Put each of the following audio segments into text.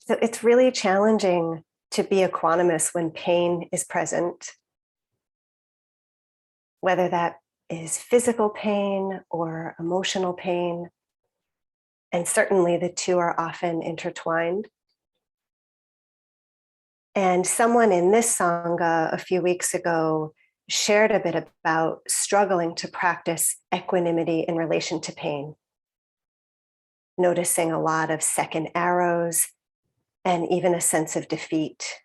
So it's really challenging to be equanimous when pain is present, whether that is physical pain or emotional pain. And certainly the two are often intertwined. And someone in this Sangha a few weeks ago shared a bit about struggling to practice equanimity in relation to pain, noticing a lot of second arrows and even a sense of defeat.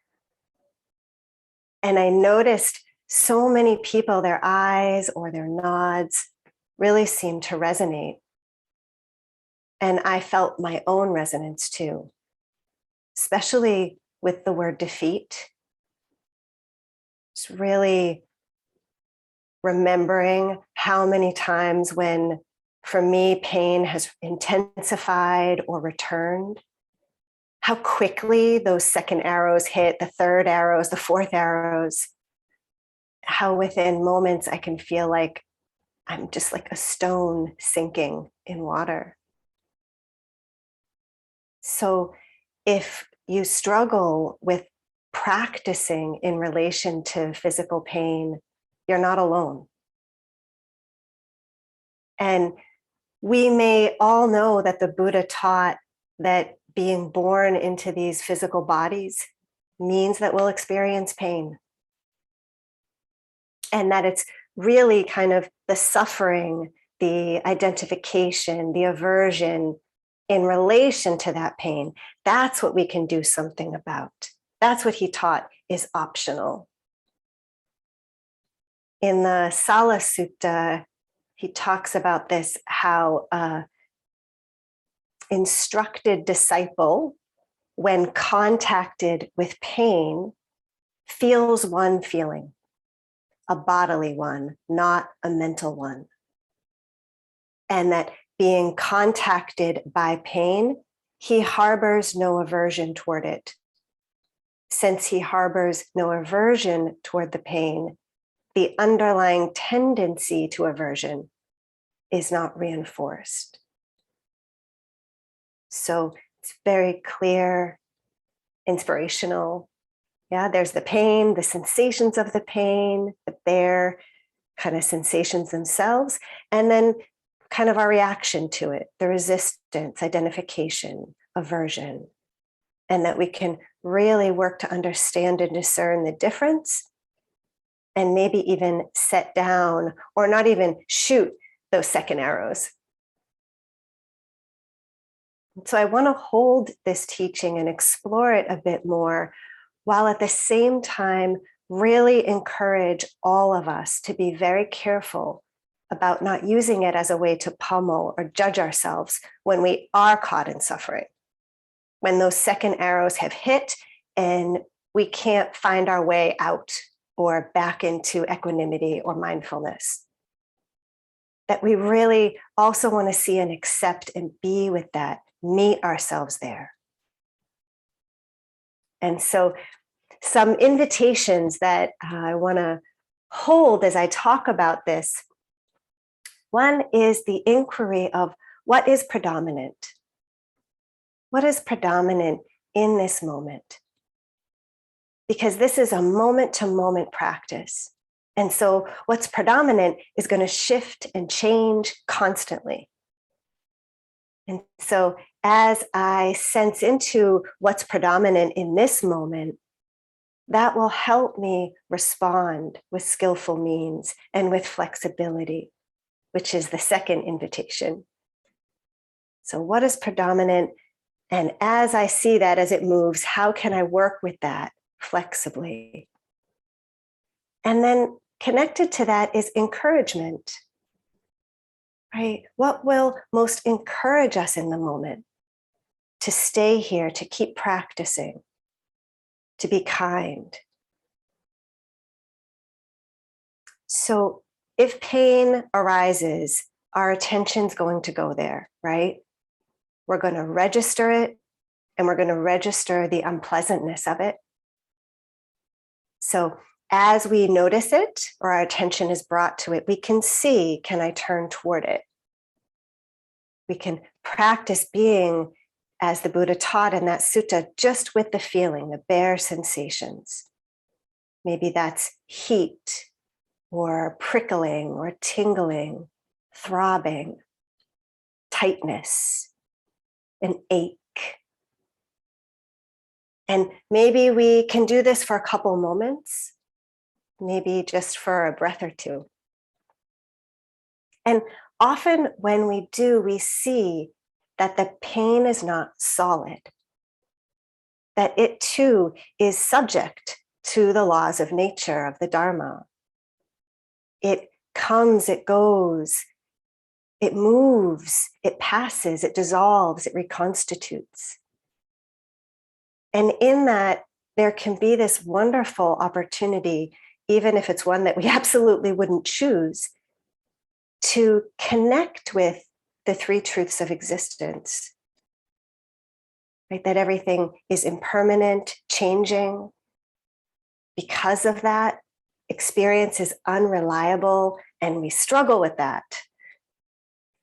And I noticed so many people, their eyes or their nods really seemed to resonate. And I felt my own resonance too, especially with the word defeat. It's really remembering how many times when, for me, pain has intensified or returned, how quickly those second arrows hit, the third arrows, the fourth arrows, how within moments I can feel like I'm just like a stone sinking in water. So if you struggle with practicing in relation to physical pain, you're not alone. And we may all know that the Buddha taught that being born into these physical bodies means that we'll experience pain. And that it's really kind of the suffering, the identification, the aversion in relation to that pain. That's what we can do something about. That's what he taught is optional. In the Sala Sutta, he talks about this, how instructed disciple, when contacted with pain, feels one feeling, a bodily one, not a mental one. And that being contacted by pain, he harbors no aversion toward it. Since he harbors no aversion toward the pain, the underlying tendency to aversion is not reinforced. So it's very clear, inspirational. Yeah, there's the pain, the sensations of the pain, the bare kind of sensations themselves, and then kind of our reaction to it, the resistance, identification, aversion, and that we can really work to understand and discern the difference, and maybe even set down or not even shoot those second arrows. So I want to hold this teaching and explore it a bit more, while at the same time really encourage all of us to be very careful about not using it as a way to pummel or judge ourselves when we are caught in suffering, when those second arrows have hit and we can't find our way out or back into equanimity or mindfulness. That we really also want to see and accept and be with that, meet ourselves there. And so some invitations that I want to hold as I talk about this. One is the inquiry of what is predominant? What is predominant in this moment? Because this is a moment-to-moment practice. And so what's predominant is going to shift and change constantly. And so as I sense into what's predominant in this moment, that will help me respond with skillful means and with flexibility, which is the second invitation. So what is predominant? And as I see that, as it moves, how can I work with that flexibly? And then connected to that is encouragement, right? What will most encourage us in the moment to stay here, to keep practicing, to be kind? So if pain arises, our attention's going to go there, right? We're going to register it, and we're going to register the unpleasantness of it. So as we notice it, or our attention is brought to it, we can see, can I turn toward it? We can practice being as the Buddha taught in that sutta, just with the feeling, the bare sensations. Maybe that's heat or prickling or tingling, throbbing, tightness, an ache. And maybe we can do this for a couple moments, maybe just for a breath or two. And often when we do, we see that the pain is not solid, that it too is subject to the laws of nature, of the Dharma. It comes, it goes, it moves, it passes, it dissolves, it reconstitutes. And in that, there can be this wonderful opportunity, even if it's one that we absolutely wouldn't choose, to connect with the three truths of existence, right? That everything is impermanent, changing. Because of that, experience is unreliable, and we struggle with that.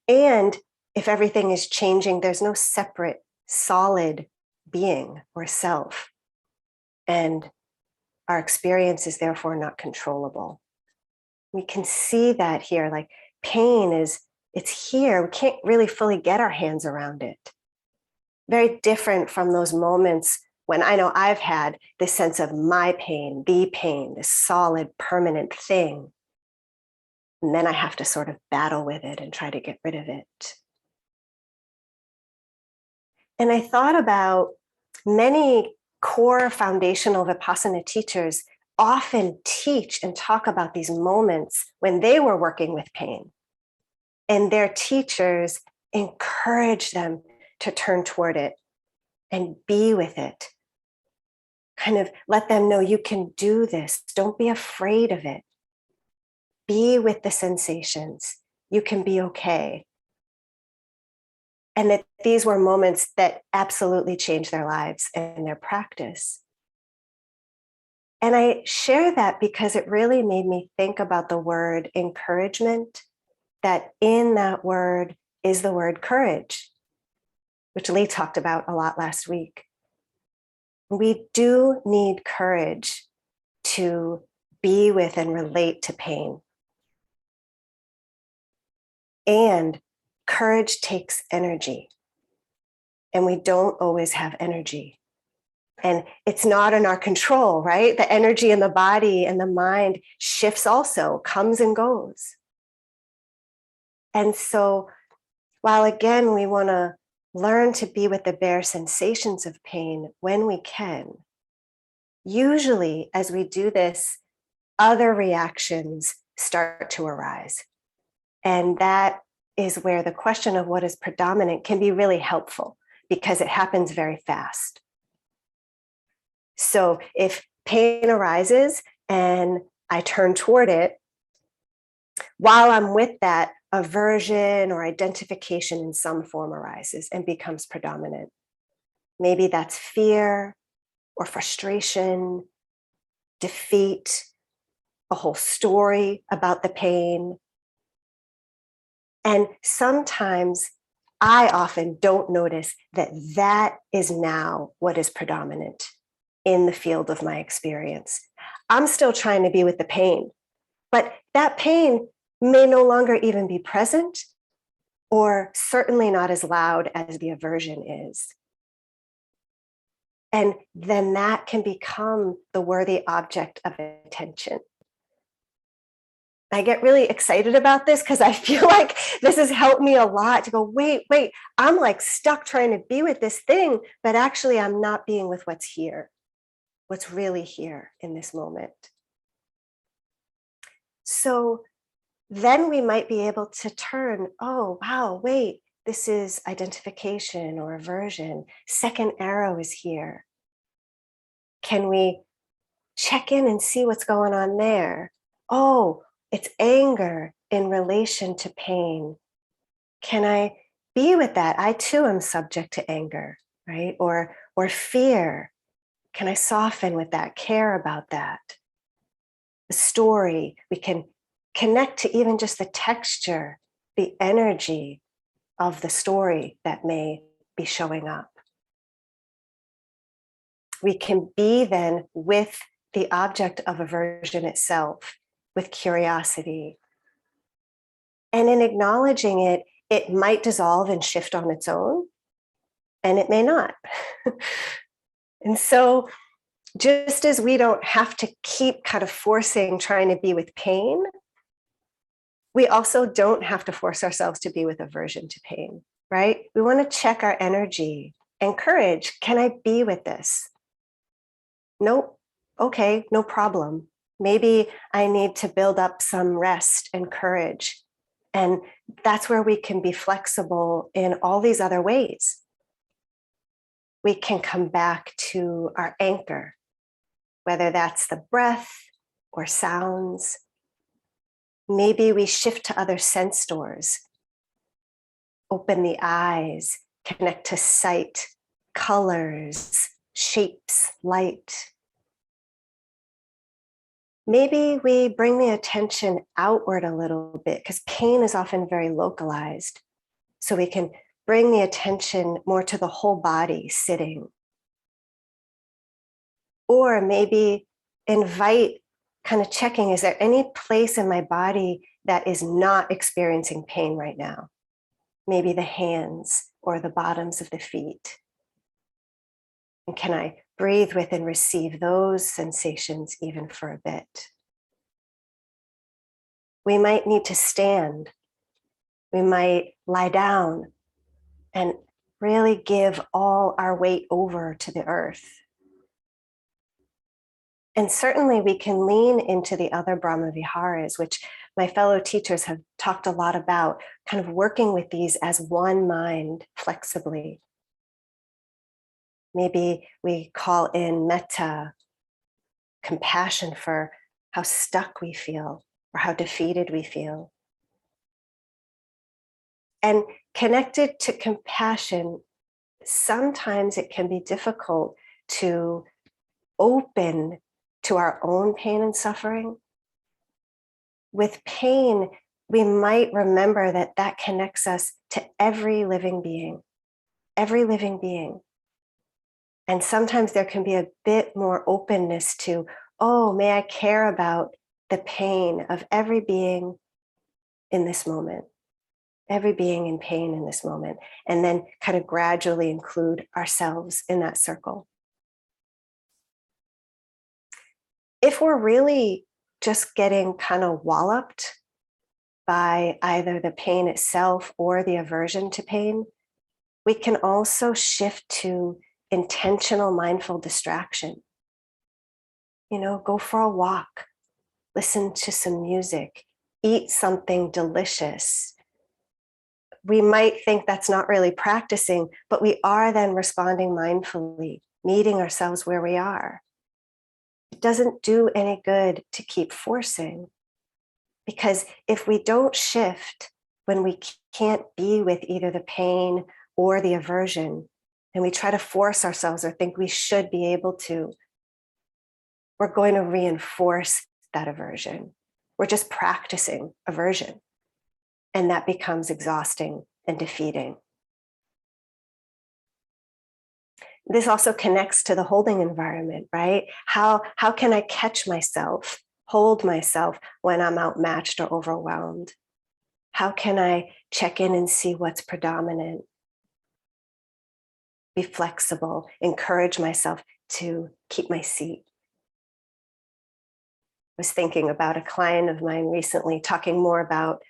And if everything is changing, there's no separate, solid being or self. And our experience is therefore not controllable. We can see that here, like pain it's here. We can't really fully get our hands around it. Very different from those moments when I know I've had this sense of my pain, this solid, permanent thing. And then I have to sort of battle with it and try to get rid of it. And I thought about many core foundational Vipassana teachers often teach and talk about these moments when they were working with pain. And their teachers encourage them to turn toward it and be with it. Kind of let them know you can do this. Don't be afraid of it. Be with the sensations. You can be okay. And that these were moments that absolutely changed their lives and their practice. And I share that because it really made me think about the word encouragement, that in that word is the word courage, which Lee talked about a lot last week. We do need courage to be with and relate to pain. And courage takes energy. And we don't always have energy. And it's not in our control, right? The energy in the body and the mind shifts also, comes and goes. And so while again, we want to learn to be with the bare sensations of pain when we can, usually as we do this, other reactions start to arise. And that is where the question of what is predominant can be really helpful because it happens very fast. So if pain arises and I turn toward it, while I'm with that, aversion or identification in some form arises and becomes predominant. Maybe that's fear or frustration, defeat, a whole story about the pain. And sometimes I often don't notice that that is now what is predominant in the field of my experience. I'm still trying to be with the pain, but that pain may no longer even be present, or certainly not as loud as the aversion is. And then that can become the worthy object of attention. I get really excited about this because I feel like this has helped me a lot to go, wait, I'm like stuck trying to be with this thing, but actually I'm not being with what's here, what's really here in this moment. So then we might be able to turn, oh, wow, wait, this is identification or aversion. Second arrow is here. Can we check in and see what's going on there? Oh, it's anger in relation to pain. Can I be with that? I too am subject to anger, right? Or fear. Can I soften with that, care about that? The story, we can connect to even just the texture, the energy of the story that may be showing up. We can be then with the object of aversion itself, with curiosity. And in acknowledging it, it might dissolve and shift on its own, and it may not. And so, just as we don't have to keep kind of forcing trying to be with pain, we also don't have to force ourselves to be with aversion to pain, right? We want to check our energy and courage. Can I be with this? Nope. Okay, no problem. Maybe I need to build up some rest and courage. And that's where we can be flexible in all these other ways. We can come back to our anchor, whether that's the breath or sounds. Maybe we shift to other sense doors, open the eyes, connect to sight, colors, shapes, light. Maybe we bring the attention outward a little bit because pain is often very localized. So we can bring the attention more to the whole body sitting. Or maybe invite kind of checking, is there any place in my body that is not experiencing pain right now? Maybe the hands or the bottoms of the feet. And can I breathe with and receive those sensations even for a bit? We might need to stand. We might lie down and really give all our weight over to the earth. And certainly we can lean into the other Brahma Viharas, which my fellow teachers have talked a lot about, kind of working with these as one mind flexibly. Maybe we call in metta, compassion for how stuck we feel or how defeated we feel. And connected to compassion, sometimes it can be difficult to open to our own pain and suffering. With pain, we might remember that that connects us to every living being, every living being. And sometimes there can be a bit more openness to, oh, may I care about the pain of every being in this moment, every being in pain in this moment, and then kind of gradually include ourselves in that circle. If we're really just getting kind of walloped by either the pain itself or the aversion to pain, we can also shift to intentional mindful distraction. You know, go for a walk, listen to some music, eat something delicious. We might think that's not really practicing, but we are then responding mindfully, meeting ourselves where we are. It doesn't do any good to keep forcing, because if we don't shift when we can't be with either the pain or the aversion, and we try to force ourselves or think we should be able to, we're going to reinforce that aversion. We're just practicing aversion, and that becomes exhausting and defeating. This also connects to the holding environment, right? How can I catch myself, hold myself when I'm outmatched or overwhelmed? How can I check in and see what's predominant? Be flexible, encourage myself to keep my seat. I was thinking about a client of mine recently talking more about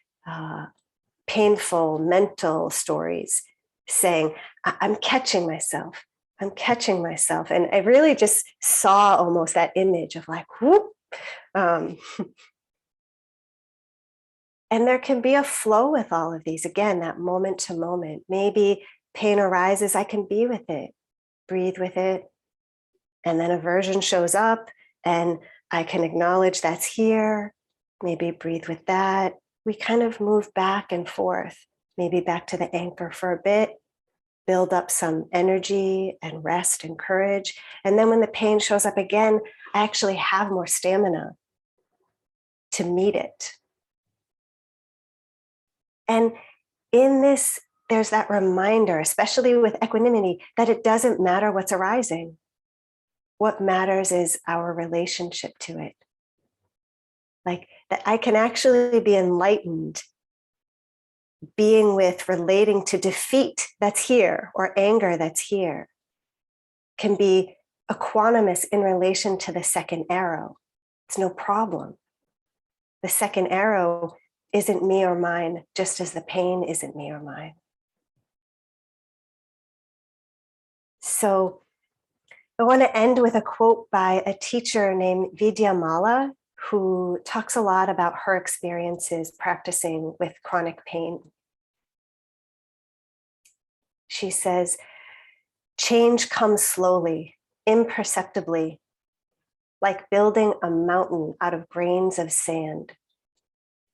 painful mental stories, saying, I'm catching myself. I'm catching myself. And I really just saw almost that image of like, whoop. And there can be a flow with all of these. Again, that moment to moment. Maybe pain arises, I can be with it, breathe with it. And then aversion shows up and I can acknowledge that's here. Maybe breathe with that. We kind of move back and forth, maybe back to the anchor for a bit, build up some energy and rest and courage. And then when the pain shows up again, I actually have more stamina to meet it. And in this, there's that reminder, especially with equanimity, that it doesn't matter what's arising. What matters is our relationship to it. Like that I can actually be enlightened being with, relating to defeat that's here or anger that's here, can be equanimous in relation to the second arrow. It's no problem. The second arrow isn't me or mine, just as the pain isn't me or mine. So I want to end with a quote by a teacher named Vidya Mala, who talks a lot about her experiences practicing with chronic pain. She says, change comes slowly, imperceptibly, like building a mountain out of grains of sand.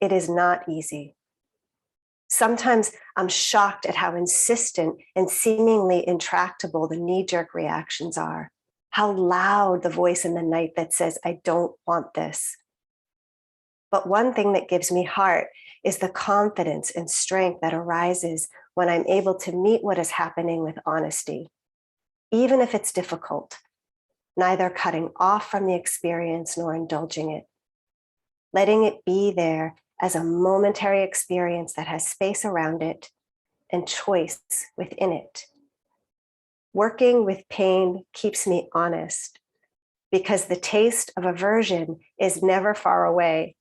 It is not easy. Sometimes I'm shocked at how insistent and seemingly intractable the knee-jerk reactions are, how loud the voice in the night that says, I don't want this. But one thing that gives me heart is the confidence and strength that arises when I'm able to meet what is happening with honesty, even if it's difficult, neither cutting off from the experience nor indulging it, letting it be there as a momentary experience that has space around it and choice within it. Working with pain keeps me honest because the taste of aversion is never far away.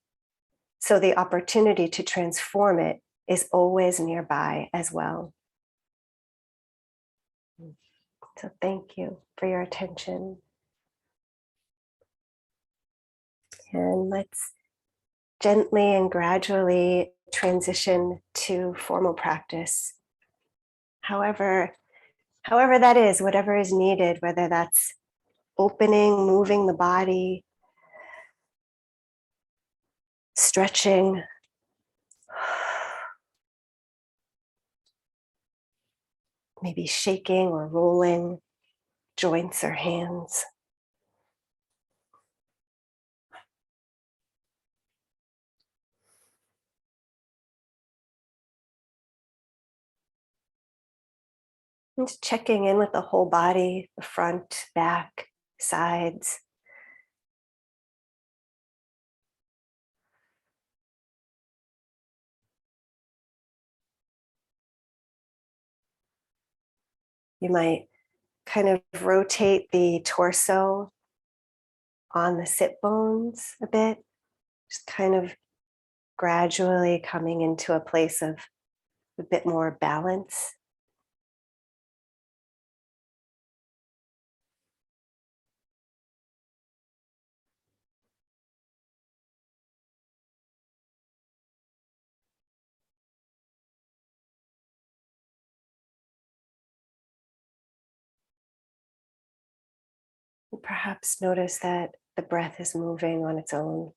So the opportunity to transform it is always nearby as well. So thank you for your attention. And let's gently and gradually transition to formal practice. However that is, whatever is needed, whether that's opening, moving the body, stretching, maybe shaking or rolling joints or hands. And just checking in with the whole body, the front, back, sides. You might kind of rotate the torso on the sit bones a bit, just kind of gradually coming into a place of a bit more balance. And perhaps notice that the breath is moving on its own.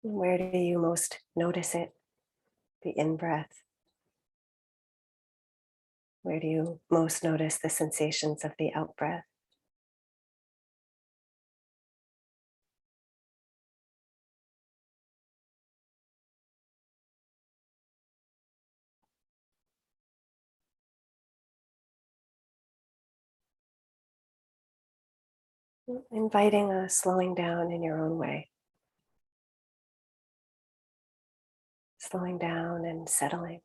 Where do you most notice it? The in-breath. Where do you most notice the sensations of the out-breath? Inviting a slowing down in your own way. Slowing down and settling.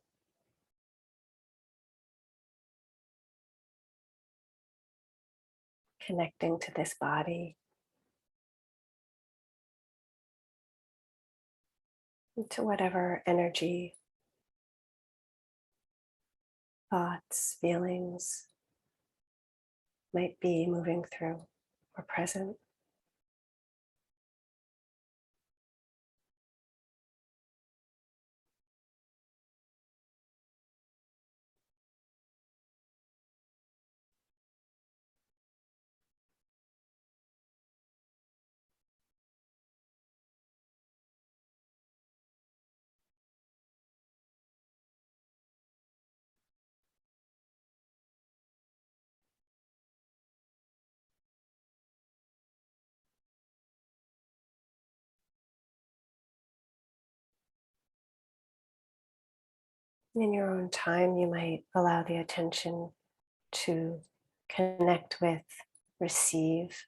Connecting to this body. To whatever energy, thoughts, feelings might be moving through or present. In your own time, you might allow the attention to connect with, receive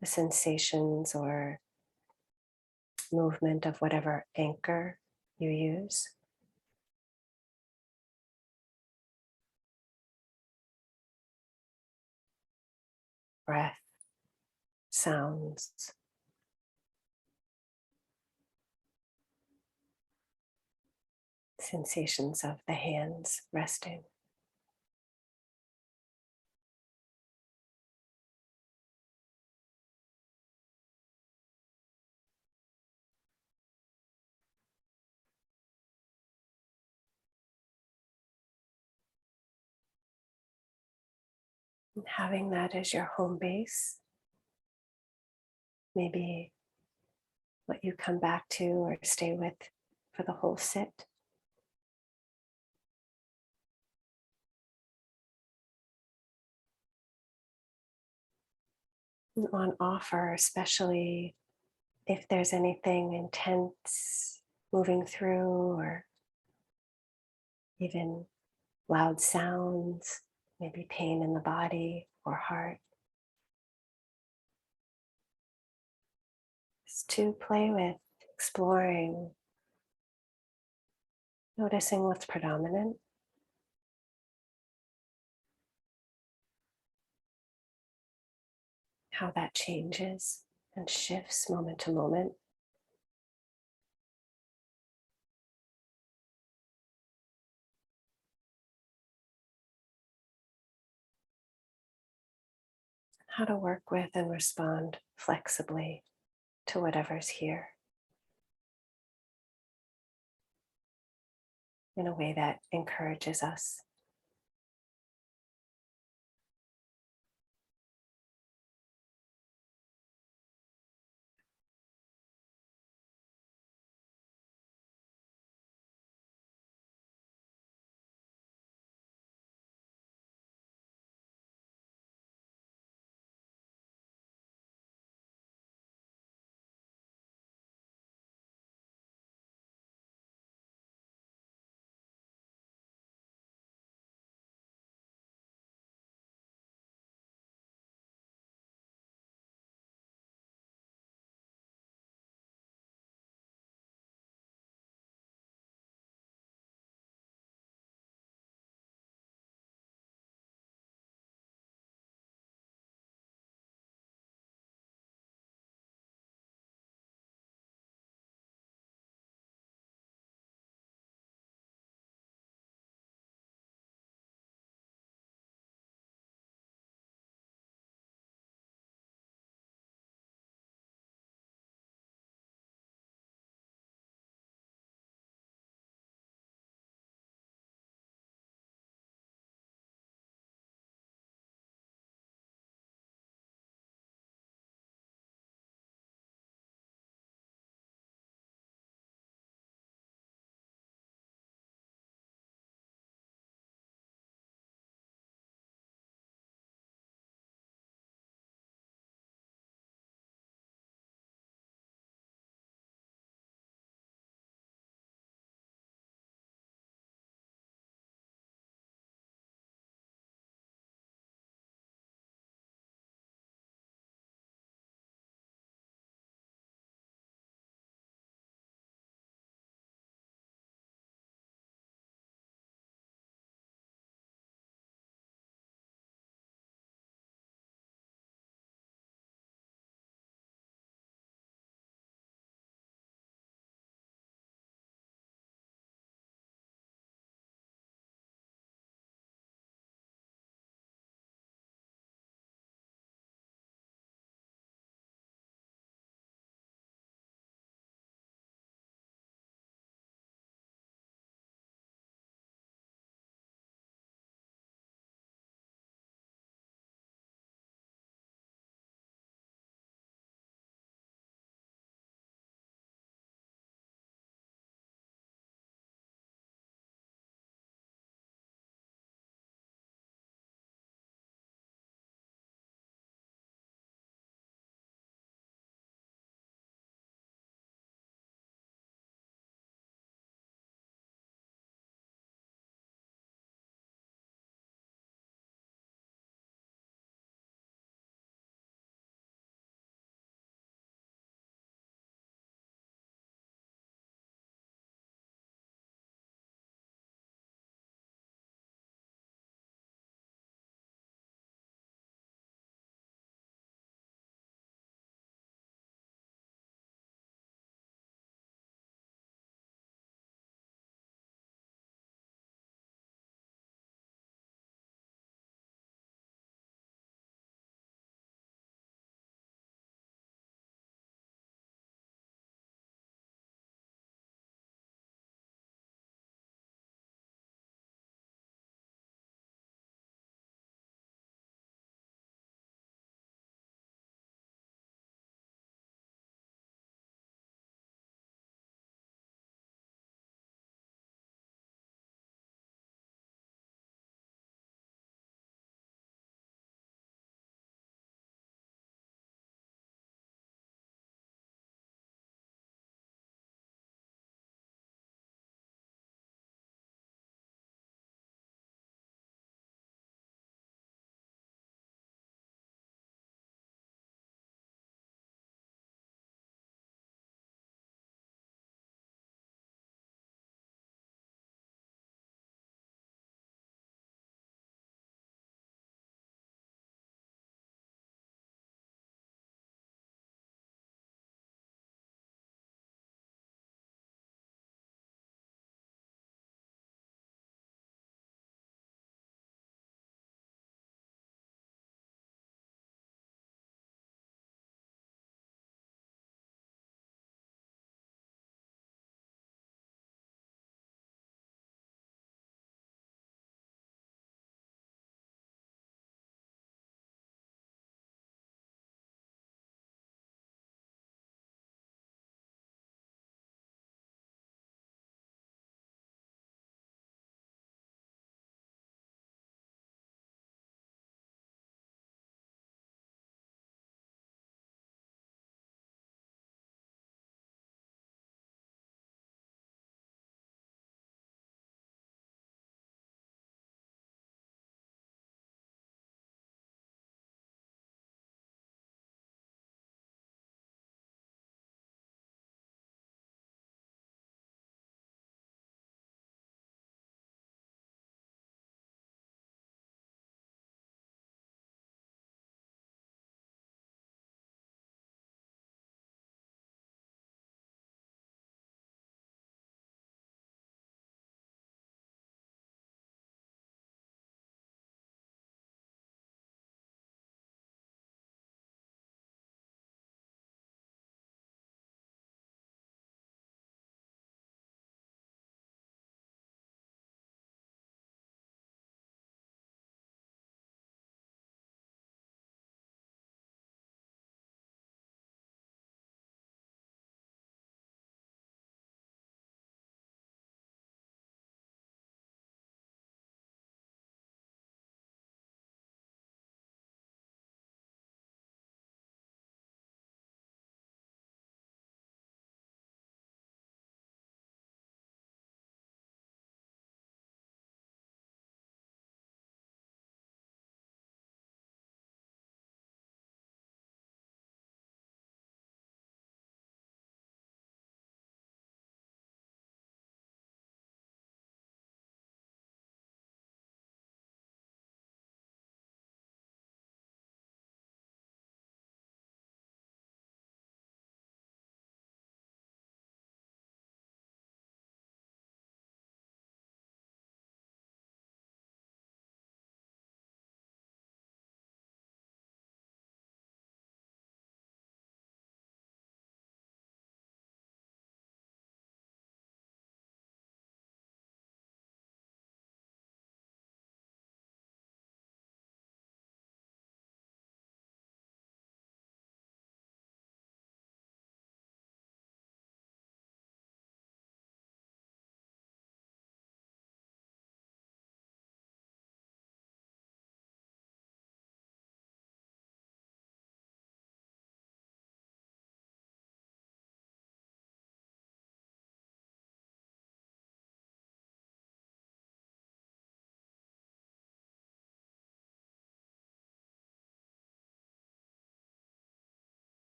the sensations or movement of whatever anchor you use. Breath, sounds, sensations of the hands resting. And having that as your home base, maybe what you come back to or stay with for the whole sit. And on offer, especially if there's anything intense moving through or even loud sounds, maybe pain in the body or heart, just to play with, exploring, noticing what's predominant, how that changes and shifts moment to moment. How to work with and respond flexibly to whatever's here in a way that encourages us.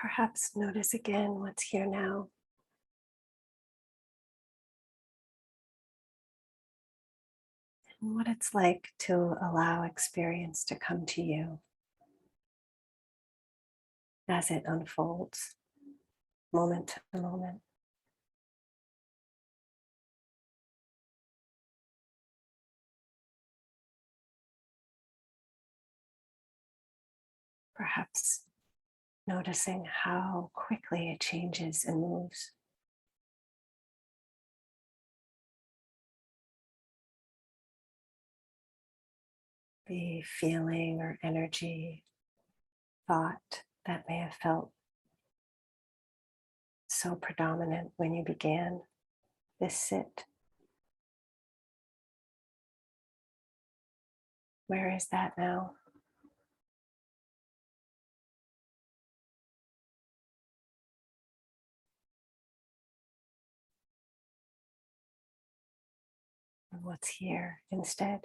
Perhaps notice again what's here now. And what it's like to allow experience to come to you as it unfolds, moment to moment. Perhaps noticing how quickly it changes and moves. The feeling or energy, thought that may have felt so predominant when you began this sit. Where is that now? And what's here instead?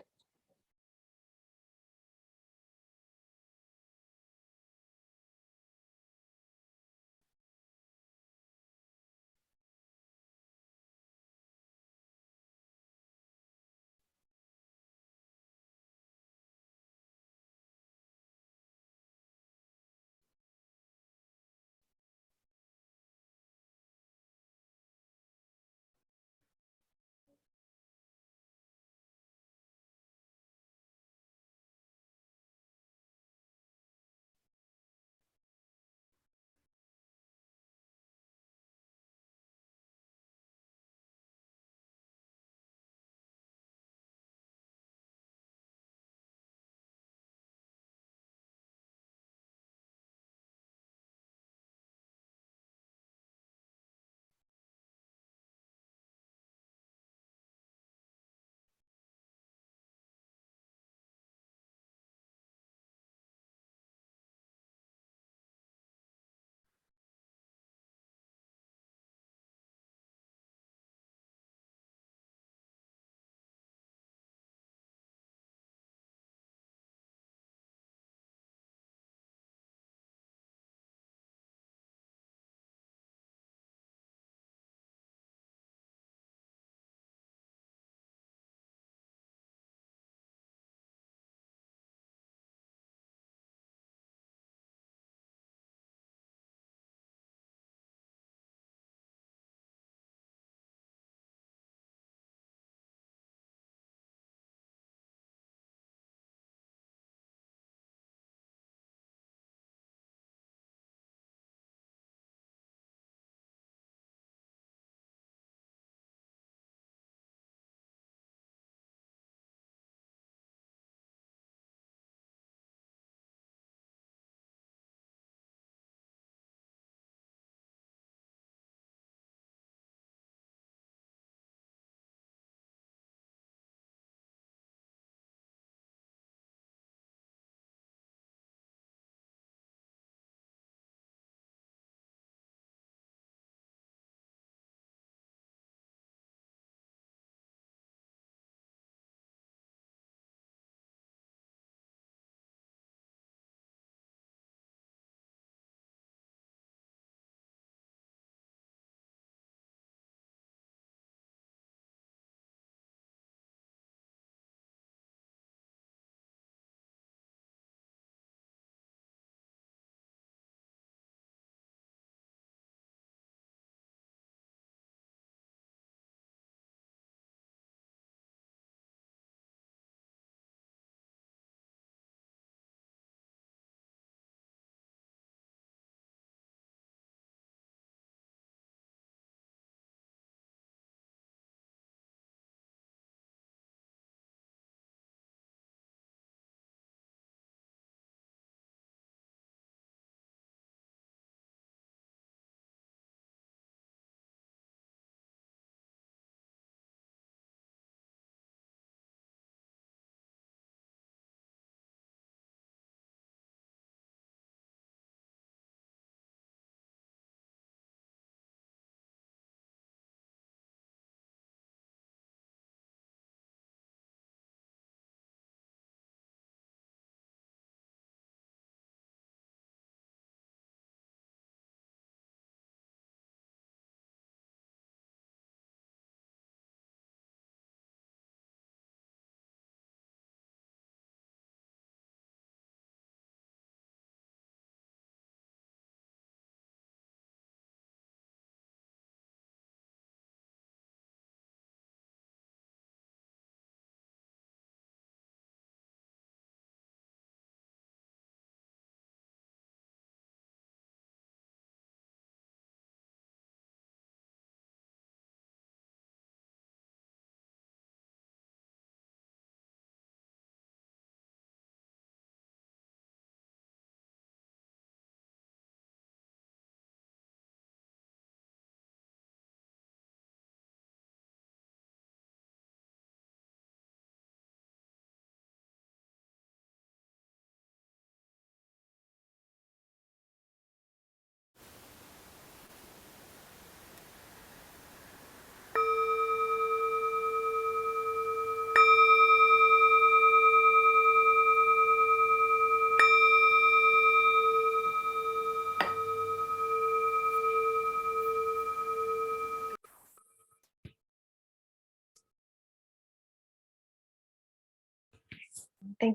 Thank